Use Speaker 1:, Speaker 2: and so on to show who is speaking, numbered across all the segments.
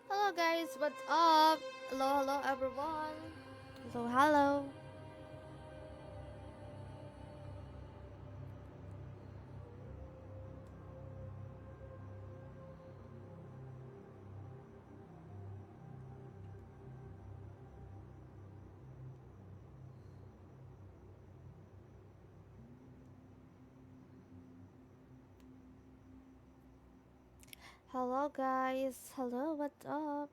Speaker 1: Hello guys, what's up? Hello everyone. Hello. Hello guys. Hello, what's up?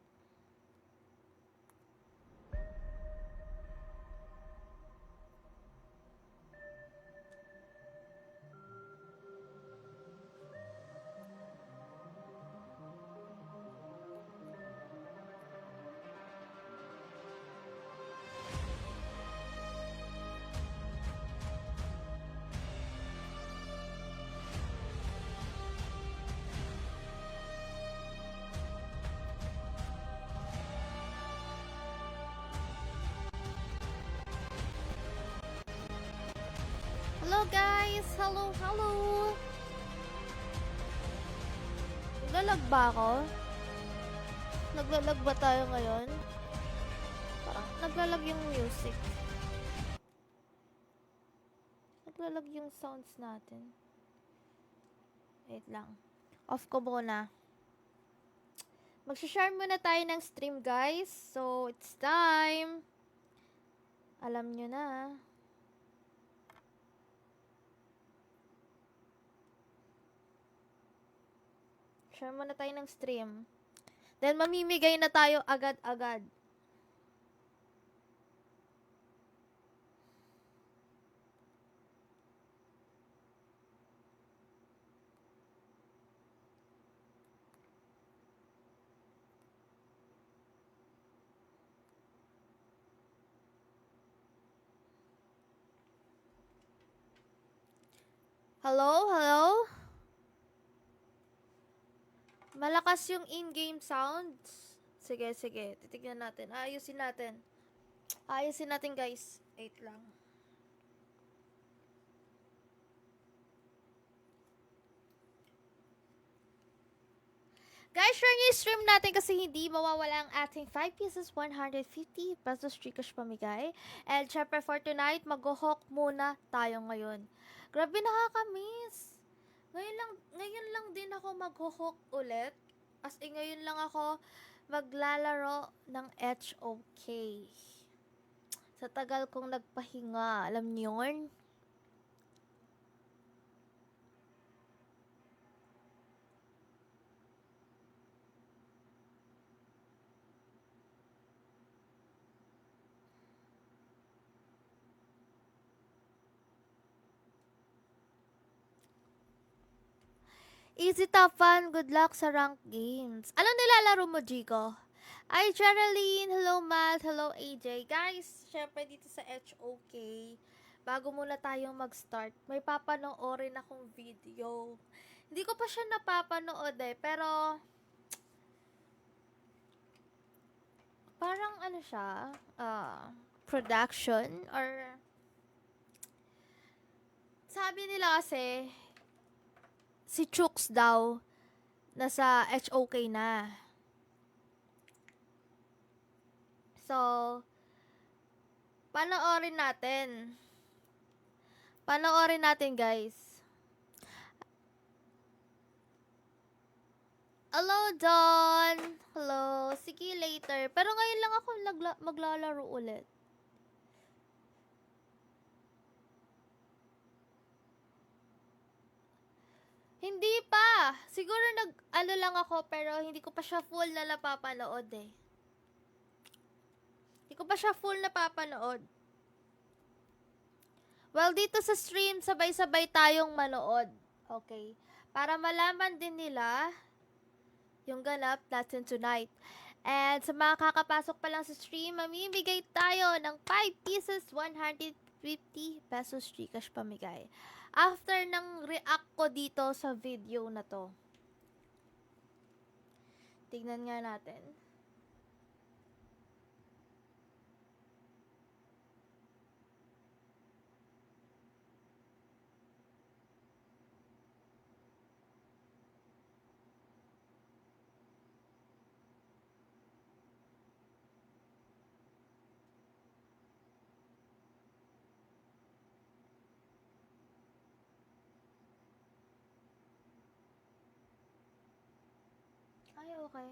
Speaker 1: Hello guys. Hello. Naglalag ba ako? Naglalag ba tayo ngayon? Parang naglalag yung music. Naglalag yung sounds natin. Wait lang. Off ko muna. Magsha-share muna tayo ng stream guys. So, it's time. Alam nyo na. Share muna tayo ng stream. Then, mamimigay na tayo agad-agad. Hello? Malakas yung in-game sounds. Sige. Titignan natin. Ayusin natin guys. Wait lang. Guys, share nyo yung stream natin kasi hindi mawawala ang ating 5 pieces 150 pesos Gcash pamigay. And syempre for tonight, mag-hawk muna tayo ngayon. Grabe, nakakamiss. Ngayon lang din ako mag-hawk ulit. As in, ngayon lang ako maglalaro ng HOK. Sa tagal kong nagpahinga, alam niyo yun? Easy top fun, good luck sa ranked games. Anong nilalaro mo, Jigo? Hi, Geraldine. Hello, Matt. Hello, AJ. Guys, syempre dito sa HOK, bago muna tayong mag-start, may papanoorin akong video. Hindi ko pa siya napapanood pero parang ano siya, production or sabi nila kasi si Chooks daw nasa HOK na. So, panoorin natin. Panoorin natin, guys. Hello, Don! Hello. Sige, later. Pero ngayon lang ako maglalaro ulit. Hindi pa. Siguro ano lang ako pero hindi ko pa siya full na napapanood eh. Hindi ko pa siya full napapanood. Well, dito sa stream, sabay-sabay tayong manood. Okay. Para malaman din nila yung ganap natin tonight. And sa mga kakapasok pa lang sa stream, mamimigay tayo ng 5 pieces 150 pesos Gcash pamigay. After ng react ko dito sa video na to. Tignan nga natin. okay.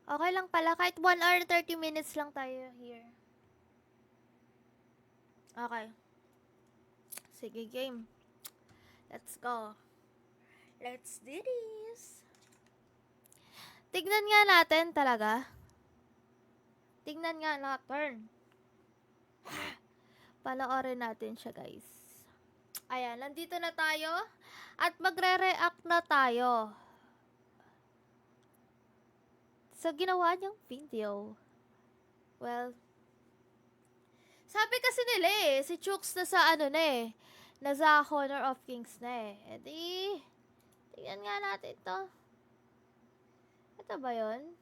Speaker 1: Okay lang pala. Kahit 1 hour 30 minutes lang tayo here. Okay. Sige, game. Let's go. Let's do this. Tignan nga natin talaga. Tignan nga natin. Panoorin natin siya, guys. Ayan, nandito na tayo. At magre-react na tayo sa ginawa niyang video. Well, sabi kasi nila si Chooks na sa ano na nasa Honor of Kings na E di, tingnan nga natin to. Ito ba yun?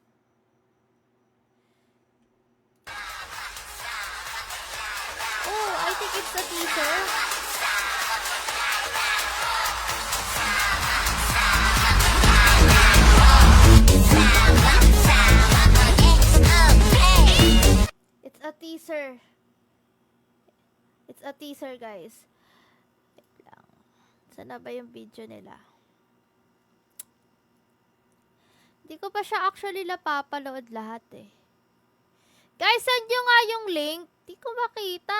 Speaker 1: Oh, I think it's a teaser. It's a teaser. It's a teaser, guys. Wait lang. Saan na ba yung video nila? Hindi ko pa siya actually napapanood lahat Guys, send nyo nga yung link. Di ko makita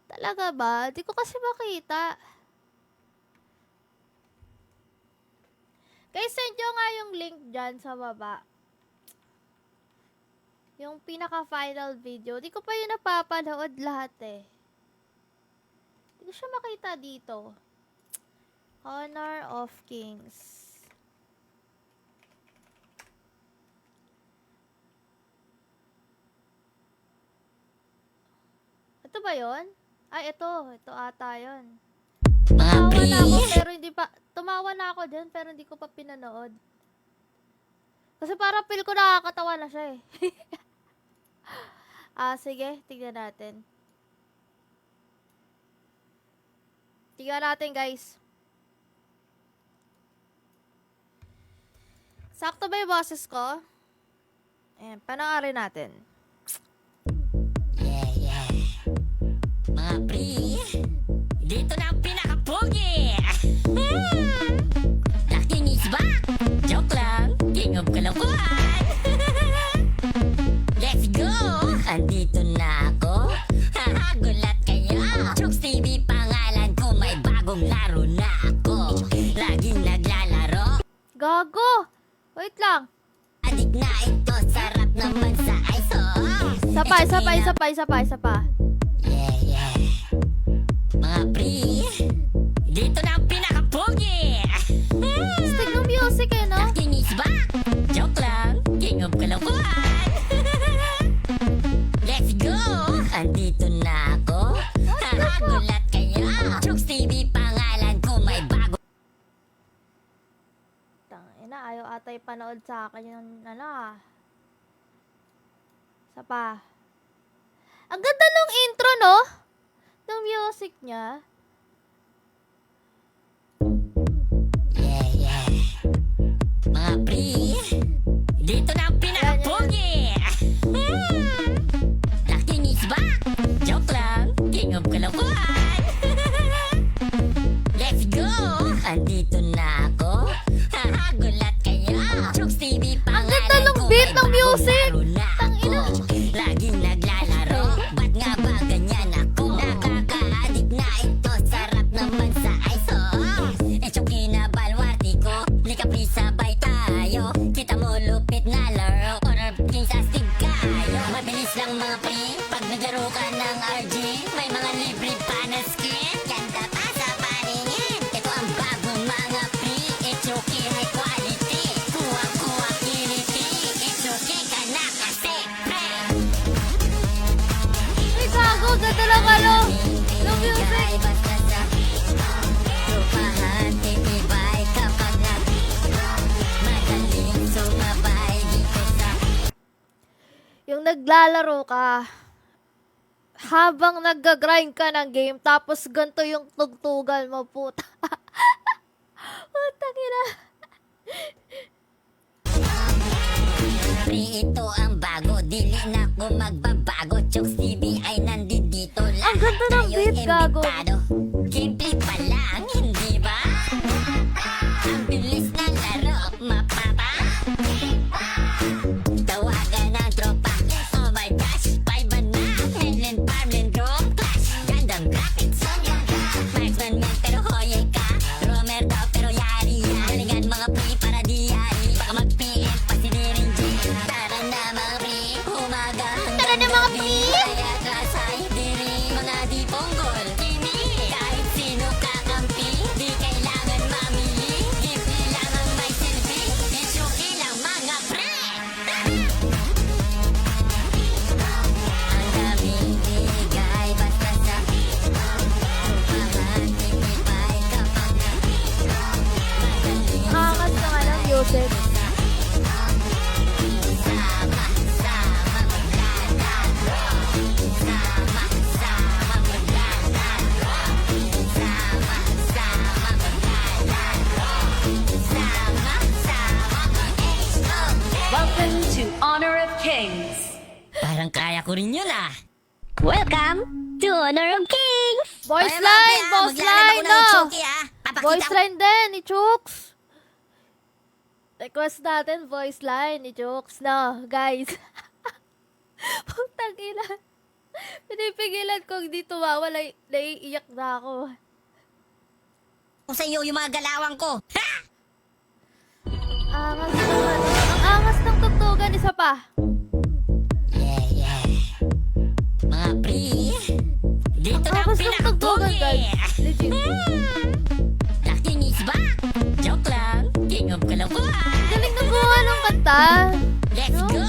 Speaker 1: Talaga ba? Di ko kasi makita. Guys, send nyo nga yung link dyan sa baba. Yung pinaka-final video. Di ko pa yun napapanood lahat Di ko siya makita dito. Honor of Kings. Ito ba yun? Ay, ito. Ito ata yun. Tumawa na ako pero hindi pa... Tumawa na ako dyan pero hindi ko pa pinanood. Kasi parang feel ko nakakatawa na siya sige. Tignan natin. Tignan natin, guys. Sakto ba yung boses ko? Ayan, panoorin natin.
Speaker 2: Yeah. Mga pre, dito na ang pinaka-pogi! The king is back! Joke lang, king of kalokohan! Let's go! Andito na ako, gulat kayo! Chooks TV pangalan ko, may bagong laro na ako. Laging naglalaro.
Speaker 1: Gago! Wait lang.
Speaker 2: Adik na ito, sarap naman sa iso.
Speaker 1: Isa pa.
Speaker 2: Yeah. Mga pre, dito na ang pinaka-pogi!
Speaker 1: Stig ng music no?
Speaker 2: The king is back! Joke lang, king of kalokohan! Let's go! Andito na ako, gulat kayo! Chooks TV pangalan ko, may bago.
Speaker 1: Tangina, ayaw atay panood sa akin yung Isa pa. Ang ganda nung intro, no? Nung music niya.
Speaker 2: Yeah. Mga pre, dito na ang pinaka-pogi! The king is back! Joke lang, king of kalokohan! Let's go! Andito na ako, gulat kayo! Chooks TV
Speaker 1: Ang
Speaker 2: pangalan
Speaker 1: ganda nung
Speaker 2: ko,
Speaker 1: beat
Speaker 2: may
Speaker 1: ng music!
Speaker 2: bagong laro na
Speaker 1: Tangina.
Speaker 2: ako. Laging naglalaro, ba't nga ba ganyan ako? Nakaka-addict na ito, sarap naman sa iso. Choki na balwarte ko, lika please sabay tayo. Kita mo lupit na laro, honor king sa stig kayo. Mabilis lang mga pre, pag naglaro ka ng RG, may mga libre pa na skin. Ganda pa sa paningin, ito ang bagong mga pre. Choki high quality, kuha kiliti. Choki ka na kasi pre.
Speaker 1: Ay, gago! Ganda lang nung music!
Speaker 2: Rupahan, titibay kapag madaling sumabay dito sa
Speaker 1: Yung naglalaro ka, habang nag-grind ka ng game, tapos ganito yung tugtugan mo, puta. Putang ina.
Speaker 2: pre, ito ang bago, dili na ko magbabago. Chooks TV ay nandito lang.
Speaker 1: Ang ganda ng beat, gago.
Speaker 2: Gameplay pa lang, hindi ba? Ang
Speaker 3: Welcome to Honor of Kings.
Speaker 2: Parang kaya ko rin yun ah. Welcome to Honor of Kings.
Speaker 1: Voice
Speaker 2: Oy,
Speaker 1: line,
Speaker 2: mga
Speaker 1: voice
Speaker 2: maglalaba
Speaker 1: line,
Speaker 2: ko ng
Speaker 1: no?
Speaker 2: Itsuki, ah. Papakita
Speaker 1: Voice
Speaker 2: ko.
Speaker 1: line din ni Chooks. Request natin voice line ni Chooks, no? Guys. Putang ina. Pinipigilan ko hindi tumawa. Naiiyak na ako.
Speaker 2: Sa iyo yung mga galawang ko. Ha!
Speaker 1: Angas naman. Ang angas ng tugtugan. Isa pa.
Speaker 2: Yeah. Mga pre, dito na ang
Speaker 1: Angas ng tugtugan,
Speaker 2: pinakapogi.
Speaker 1: guys. Legit.
Speaker 2: The king is back. Joke lang. King of Kalokohan.
Speaker 1: Galing na gawa ng kanta.
Speaker 2: Let's
Speaker 1: No?
Speaker 2: go!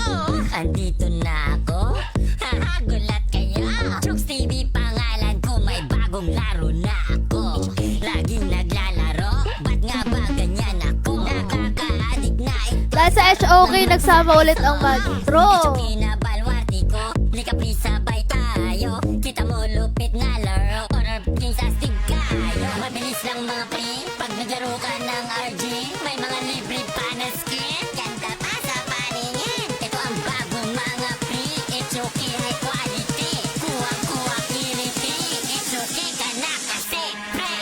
Speaker 2: Andito na ako. Haha, gulat kayo. Chooks TV pangalan ko, may bagong laro na ako. Laging naglalaro, ba't nga ba ganyan ako? Nakaka-addict na ito.
Speaker 1: Dahil sa HOK, nagsama ulit ang Magtro.
Speaker 2: Kinabalwarte ko, lika please sabay tayo. Kita mo lupit na laro, or kings astig kayo. Mabilis lang mga pre, pag naglaro ka ng RG, may mga libre pa na skin. Ganda pa sa paningin. Ito ang bagong mga pre, it's okay high quality. Kuha kiliti, it's okay ka na kasi pre.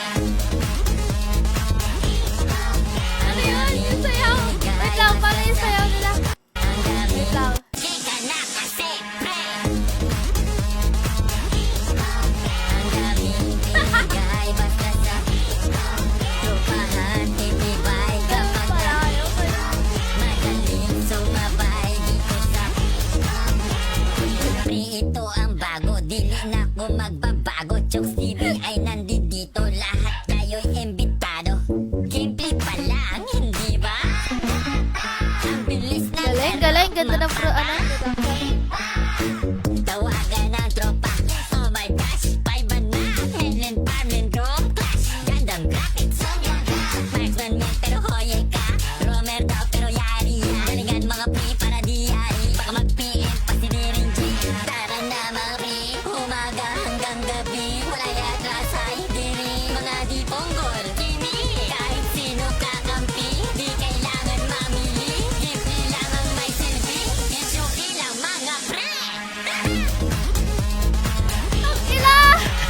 Speaker 1: Ano yun? Yung sayaw. Wait lang, paano yung sayaw nila?
Speaker 2: Ang dami,
Speaker 1: Wait lang.
Speaker 2: okay ka na kasi pre. Ang daming binigay basta sa tropahan, titibay kapag magaling sumabay dito sa pre, ito ang bago, dili na ako magbabago. Chooks TV ay nandito, lahat kayo'y imbitado. Gameplay pa lang, hindi ba? Ang bilis na
Speaker 1: Galing. Ganda ng pro, ano?
Speaker 2: tawagan ng tropa. Oh my gosh, paiban na. Mainland farmland drone clash. Gandang graphics. Marksman man pero hoye ka. Romer daw pero yari yan. Galingan mga pre para di yari. Baka mag-PM pa si Dirin G. Tara na mga pre, umaga hanggang gabi. Wala yatras ay diri. Mga di ponggol, kimi. Kahit sino kakampi, di kailangan mamili. Libre lang ang may silbi. It's okay lang mga pre.
Speaker 1: Ang ila!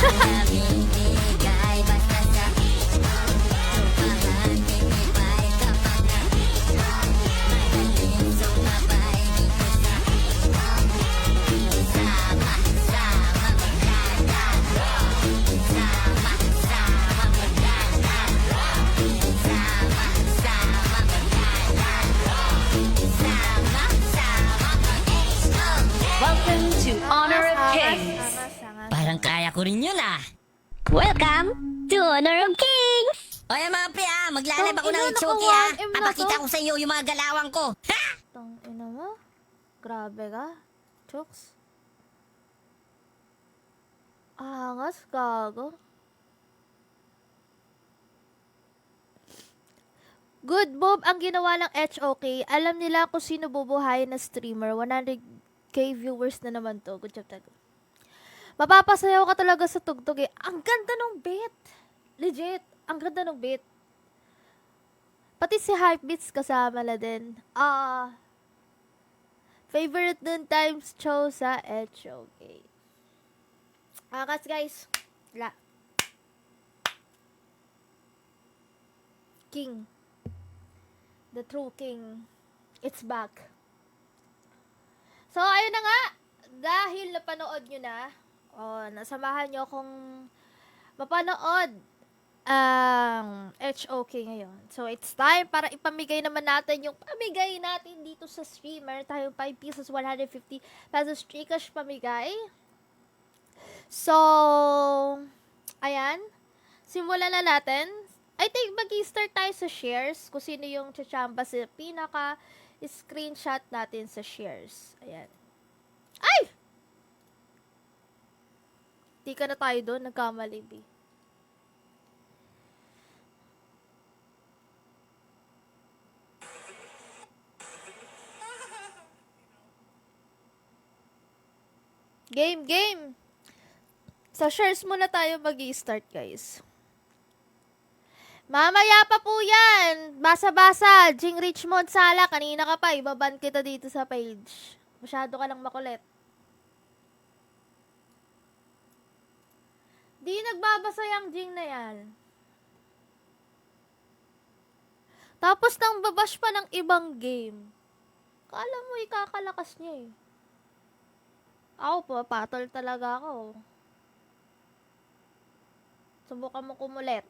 Speaker 2: Daming bigay basta sa tropahan, titibay kapag na magaling sumabay dito sa sama-sama maglalaro. Sama-sama maglalaro. Sama-sama maglalaro. Sama-sama mag-HOK.
Speaker 3: Welcome to Honor of
Speaker 1: Angas,
Speaker 3: Kings.
Speaker 1: angas.
Speaker 2: Parang kaya ko rin yun ah. Welcome to Honor of Kings! O yan mga pre ah, maglalab ako ng
Speaker 1: Tang ina,
Speaker 2: Itsuki
Speaker 1: naka
Speaker 2: ah.
Speaker 1: 1M na
Speaker 2: Papakita
Speaker 1: to.
Speaker 2: ko sa iyo yung mga galawang ko. Ha!
Speaker 1: Tang ina mo. Grabe ka. Chooks. Angas, gago. Good move ang ginawa ng HOK. Alam nila kung sino bubuhayin na streamer. 100k viewers na naman to. Good job talaga. Mapapasayaw ka talaga sa tugtog eh. Ang ganda ng beat. Legit. Ang ganda ng beat. Pati si Hypebeats kasama na din. Favorite dun times show sa HOK. Angas guys. La. King. The true king. It's back. So, ayun na nga. Dahil napanood nyo na, nasamahan nyo akong mapanood ang HOK ngayon. So, it's time para ipamigay naman natin yung pamigay natin dito sa streamer. Tayong 5 pieces, 150 pesos Gcash pamigay. So, ayan. Simulan na natin. I think mag-start tayo sa shares. Kung sino yung chachamba sa pinaka-screenshot natin sa shares. Ayan. Ay! Di ka na tayo doon. Nagkamali, B. Game! Sa shares muna tayo mag-i-start, guys. Mamaya pa po yan. Basa-basa. Jing Richmond Sala. Kanina ka pa. Ibaban kita dito sa page. Masyado ka lang makulit. Di nagbabasa yung Jing na yan. Tapos nang babash pa ng ibang game. Kala mo ikakalakas niya eh. Ako po, patol talaga ako. Subukan mo kumulit.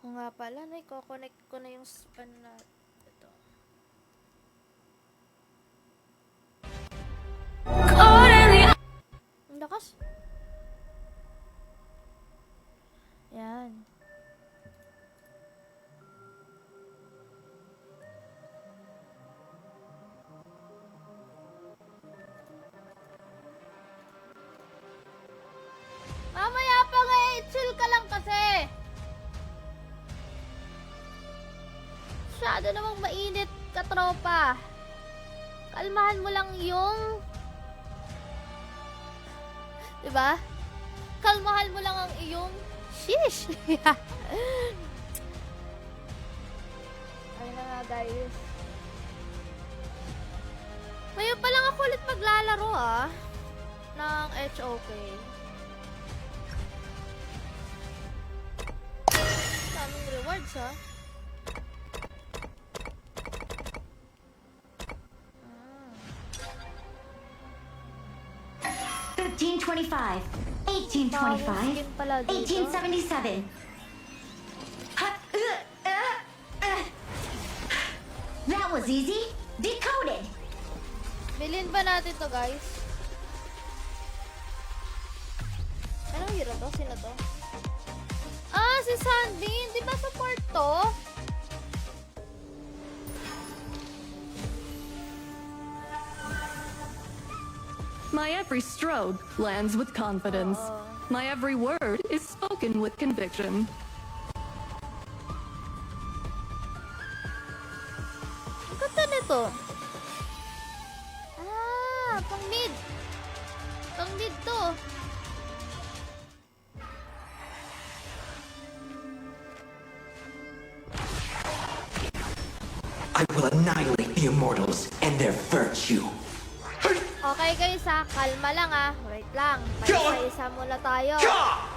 Speaker 1: O nga pala, i-connect ko na yung span na ito. Ang lakas. Yan. Mamaya pa nga eh, chill ka lang kasi. Masyado namang mainit ka, tropa. Kalmahan mo lang yung... Diba? Kalmahan mo lang ang iyong... Sheesh! Ayun na nga, guys. Ngayon pa lang ako ulit maglalaro, ng HOK. Daming rewards,
Speaker 2: 1525, 1825,
Speaker 1: Skin pala dito.
Speaker 2: 1877. That was easy. Decoded.
Speaker 1: Bilhin ba natin to, guys? Anong hero to? Sino to? Ah, si Sunbeam! Di ba support to?
Speaker 4: My every stroke lands with confidence. My every word is spoken with conviction.
Speaker 1: Ang ganda nito. Ah, pang mid. Pang mid to.
Speaker 5: I will annihilate the immortals and their virtue.
Speaker 1: Okay guys kalma lang Wait lang. Isa muna tayo.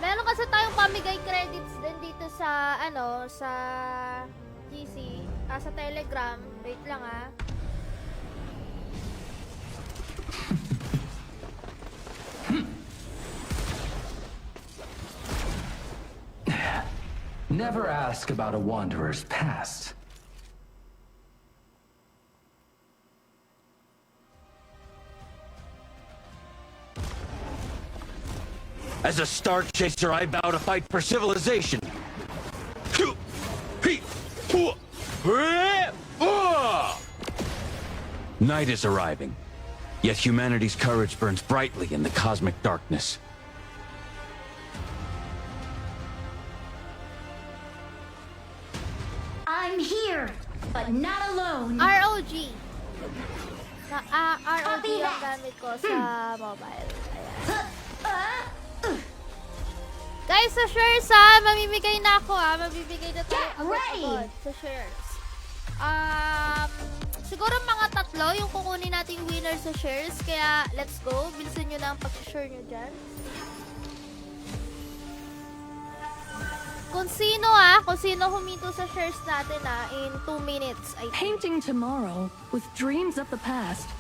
Speaker 1: Meron kasi tayong pamigay credits din dito sa sa GC, sa Telegram. Wait lang
Speaker 6: Never ask about a wanderer's past.
Speaker 7: As a star chaser, I vow to fight for civilization. Night is arriving, yet humanity's courage burns brightly in the cosmic darkness.
Speaker 2: I'm here, but not alone.
Speaker 1: ROG. ROG
Speaker 2: Copy
Speaker 1: ang
Speaker 2: that.
Speaker 1: gamit ko sa mobile. Ayan. Guys, sa shares mamimigay na ako Mabibigay na tayo
Speaker 2: Get ready.
Speaker 1: agad sa shares. Siguro mga 3 yung kukunin nating winner sa shares. Kaya, let's go. Bilisan nyo na ang pag-share nyo dyan. Kung sino huminto sa shares natin in 2 minutes, I think.
Speaker 4: Painting tomorrow with dreams of the past.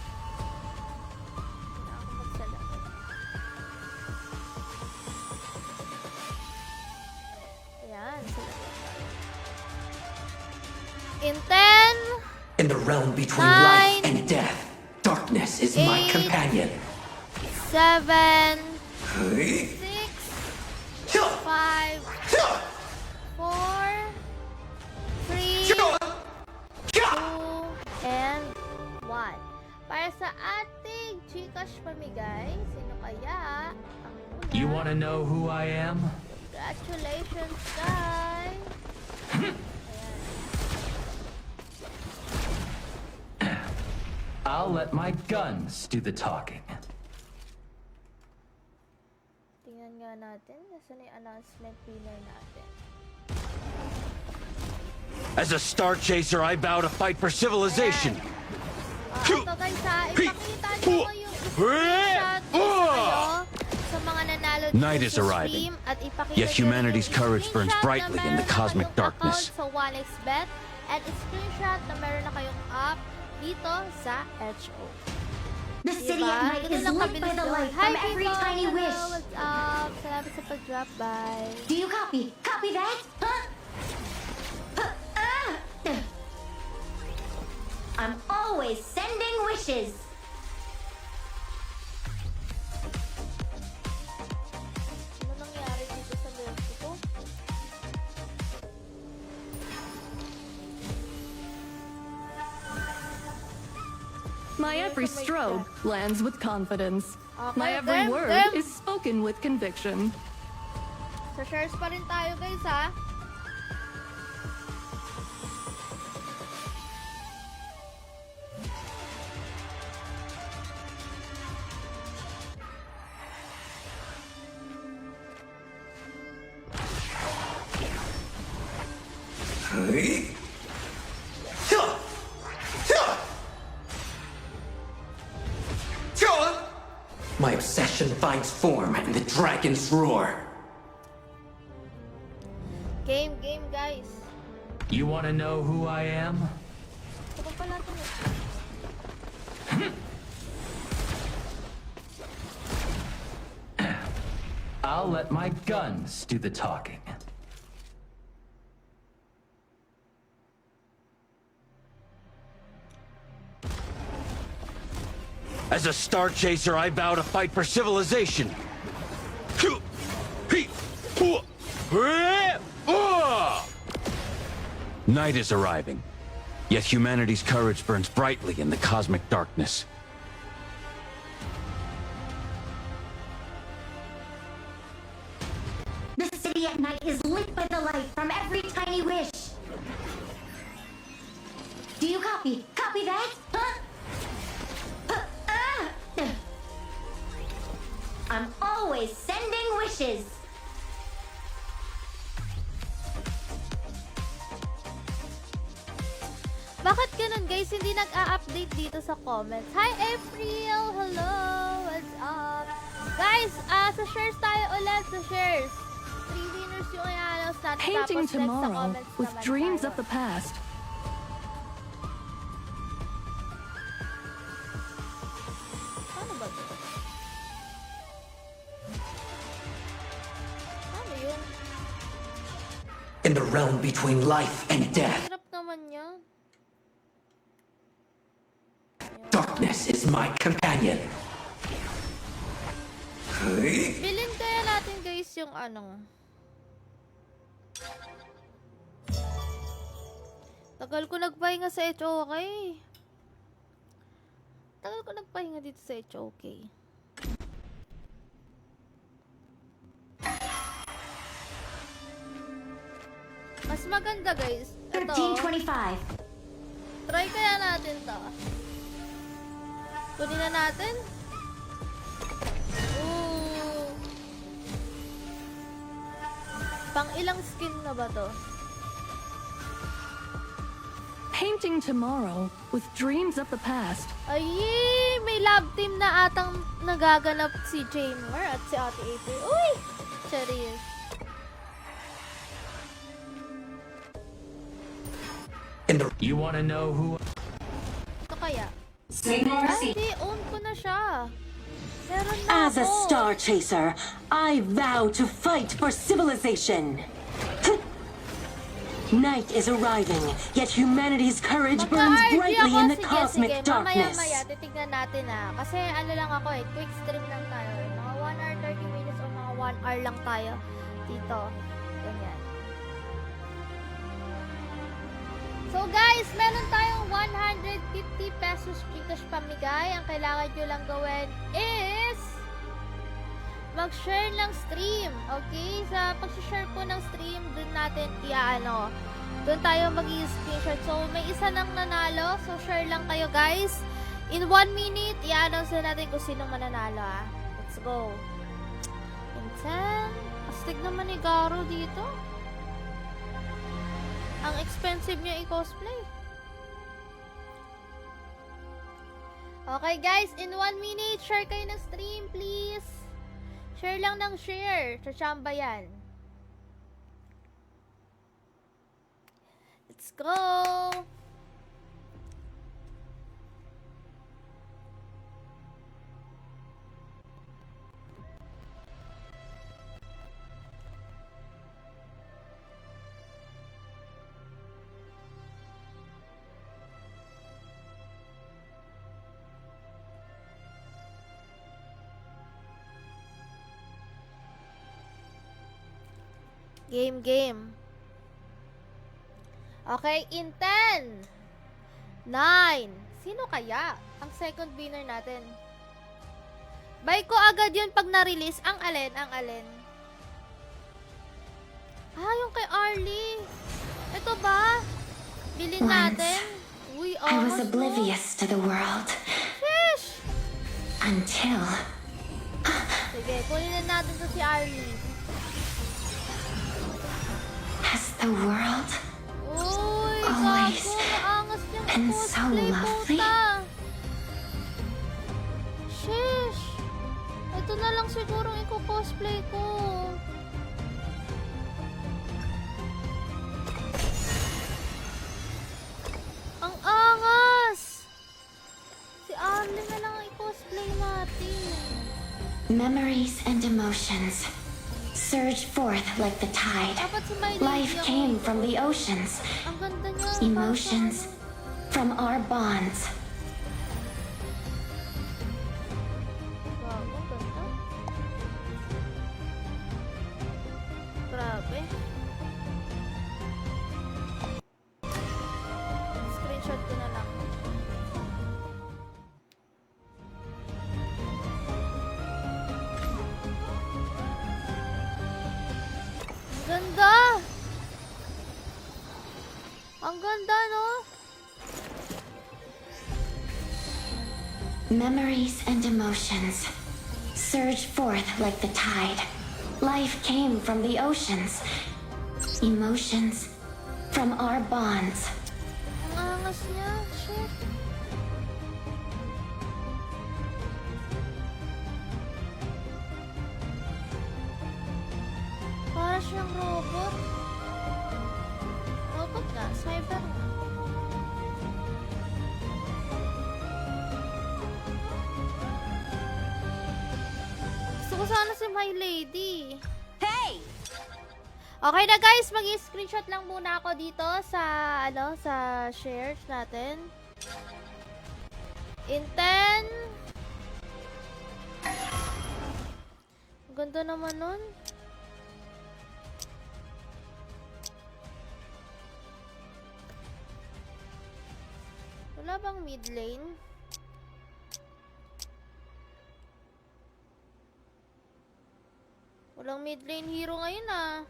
Speaker 1: Ayan, in 10,
Speaker 5: In the realm between
Speaker 1: 9,
Speaker 5: life and death, darkness is my
Speaker 1: 8,
Speaker 5: companion.
Speaker 1: 7, 6,
Speaker 5: Yeah.
Speaker 1: 5, 4, 3, 2, and 1. Para sa ating Gcash pamigay, sino kaya ang una?
Speaker 6: You want to know who I am?
Speaker 1: Congratulations, guys!
Speaker 6: I'll let my guns do the talking.
Speaker 1: Saan yung announcement winner natin?
Speaker 7: As a star chaser, I vow to fight for civilization.
Speaker 1: Ito guys ha, ipakita nyo yung screenshot kayo sa mga nanalo dito
Speaker 7: Night is
Speaker 1: sa
Speaker 7: arriving,
Speaker 1: stream at ipakita
Speaker 7: yet
Speaker 1: nyo
Speaker 7: humanity's
Speaker 1: yung
Speaker 7: courage burns
Speaker 1: screenshot
Speaker 7: brightly
Speaker 1: na
Speaker 7: in the
Speaker 1: meron na
Speaker 7: cosmic
Speaker 1: kayong
Speaker 7: darkness.
Speaker 1: account sa 1xbet at screenshot na meron na kayong app dito sa HO.
Speaker 2: The city at night is lit by the light from every tiny wish.
Speaker 1: What's up? Salamat sa pag-drop by.
Speaker 2: Do you copy? Copy that? Huh? I'm always sending wishes.
Speaker 1: Ano nangyari dito sa lento ko?
Speaker 4: My every stroke lands with confidence. My
Speaker 1: Okay,
Speaker 4: every
Speaker 1: them,
Speaker 4: word
Speaker 1: them.
Speaker 4: is spoken with conviction.
Speaker 1: Sa shares pa rin tayo guys ha.
Speaker 5: My obsession finds form in the dragon's roar.
Speaker 1: Game guys.
Speaker 6: You want to know who I am?
Speaker 1: Ito pa pala ito.
Speaker 6: I'll let my guns do the talking.
Speaker 7: As a star chaser, I vow to fight for civilization. Night is arriving, yet humanity's courage burns brightly in the cosmic darkness.
Speaker 2: The city at night is lit by the light from every tiny wish. Do you copy? Copy that? Huh? I'm always sending wishes.
Speaker 1: Bakit ganun guys? Hindi nag-a-update dito sa comments. Hi April! Hello! What's up? Guys, sa shares tayo ulit. Sa shares. 3 winners yung i-announce natin.
Speaker 4: Painting
Speaker 1: Tapos next sa
Speaker 4: tomorrow
Speaker 1: comments
Speaker 4: with
Speaker 1: naman
Speaker 4: dreams
Speaker 1: tayo.
Speaker 4: of the past.
Speaker 1: Paano ba to? Paano yun?
Speaker 5: In the realm between life and death,
Speaker 1: Hirap naman yan.
Speaker 5: darkness is my companion.
Speaker 1: Bilhin kaya natin guys yung ano. Tagal ko nagpahinga sa HOK. Tagal ko nagpahinga dito sa HOK. Mas maganda guys. Ito.
Speaker 2: 1325.
Speaker 1: Try kaya natin to. Kunin na natin. Ooh. Pang ilang skin na ba to?
Speaker 4: Painting tomorrow with dreams of the past.
Speaker 1: Ay, may lab team na atang nagaganap si Jamer at si Ate April. Uy! Charis.
Speaker 5: In the
Speaker 6: You want to know who
Speaker 1: Ito kaya?
Speaker 3: Signal
Speaker 1: Ay,
Speaker 3: C.
Speaker 1: hindi. Own ko na siya. Meron na
Speaker 8: As a
Speaker 1: ako.
Speaker 8: star chaser, I vow to fight for civilization. Night is arriving, yet humanity's courage burns
Speaker 1: Magka-RG
Speaker 8: brightly
Speaker 1: ako.
Speaker 8: in the
Speaker 1: Sige,
Speaker 8: cosmic
Speaker 1: sige.
Speaker 8: darkness.
Speaker 1: Mamaya-maya, titignan natin Kasi ano lang ako quick stream lang tayo Mga 1 hour 30 minutes o mga 1 hour lang tayo dito. Ganyan. So guys, meron tayong 150 pesos Gcash pamigay. Ang kailangan nyo lang gawin is mag-share ng stream. Okay? Sa pag-share po ng stream, dun natin doon tayo mag-i-screenshot. So, may isa nang nanalo. So, share lang kayo, guys. In 1 minute, i-announce na natin kung sino mananalo, Let's go. In 10. Astig naman ni Garo dito. Ang expensive niya i-cosplay. Okay guys, in 1 minute, share kayo ng stream, please. Share lang ng share. Chachamba yan. Let's go! Game. Okay, in 10, 9, sino kaya ang second winner natin? Buy ko agad yun pag na-release. Ang alin? Yung kay Arlie. Ito ba? Bilhin natin. Uy,
Speaker 9: I was
Speaker 1: angas, no?
Speaker 9: oblivious to the world
Speaker 1: Sheesh!
Speaker 9: until
Speaker 1: Sige, kunin na natin to si Arlie.
Speaker 9: has the world
Speaker 1: Uy,
Speaker 9: Always
Speaker 1: gago, maangas niyang
Speaker 9: been so
Speaker 1: cosplay,
Speaker 9: lovely.
Speaker 1: puta. Sheesh. Ito na lang siguro i-cosplay ko. Ang angas! Si Arlie na lang ang i-cosplay natin.
Speaker 9: memories and emotions surge forth like the tide.
Speaker 1: Dapat si My
Speaker 9: Life
Speaker 1: Lady ang-
Speaker 9: came from the oceans,
Speaker 1: Ang ganda niya.
Speaker 9: emotions from our bonds.
Speaker 1: Gago, ganda. Grabe. Screenshot ko na lang. Ang ganda! Ang ganda, no?
Speaker 9: Memories and emotions surge forth like the tide. Life came from the oceans, emotions from our bonds.
Speaker 1: Ang angas niya. Shit. Para siyang robot. Robot nga. Cyber nga. Gusto ko sana si My Lady.
Speaker 2: Hey!
Speaker 1: Okay na guys, mag-screenshot lang muna ako dito sa sa shares natin. In 10. Ang ganda naman nun. Wala bang mid lane? Walang mid lane hero ngayon ah.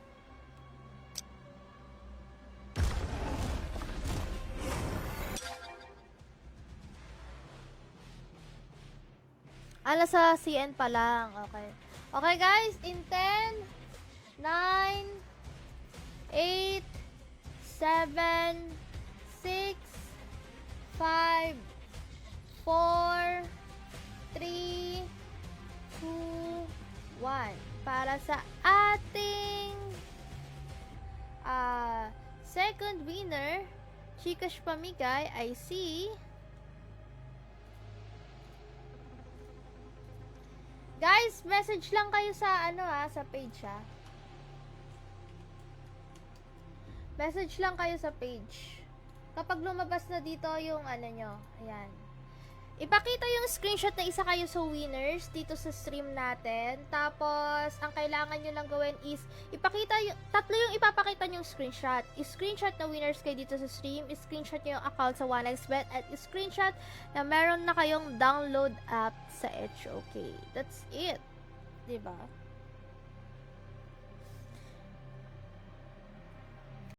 Speaker 1: Sa CN pa lang. Okay. Okay guys, in 10, 9, 8, 7, 6, 5, 4, 3, 2, 1. Para sa ating second winner, Chikash Pamigay, I see. Guys, message lang kayo sa sa page ha. Message lang kayo sa page. Kapag lumabas na dito yung nyo, ayan. Ipakita yung screenshot na isa kayo sa winners dito sa stream natin. Tapos, ang kailangan nyo lang gawin is, ipakita yung, tatlo yung ipapakita nyo yung screenshot. I-screenshot na winners kayo dito sa stream, i-screenshot nyo yung account sa 1xbet, at i-screenshot na meron na kayong download app sa HOK. That's it. Diba?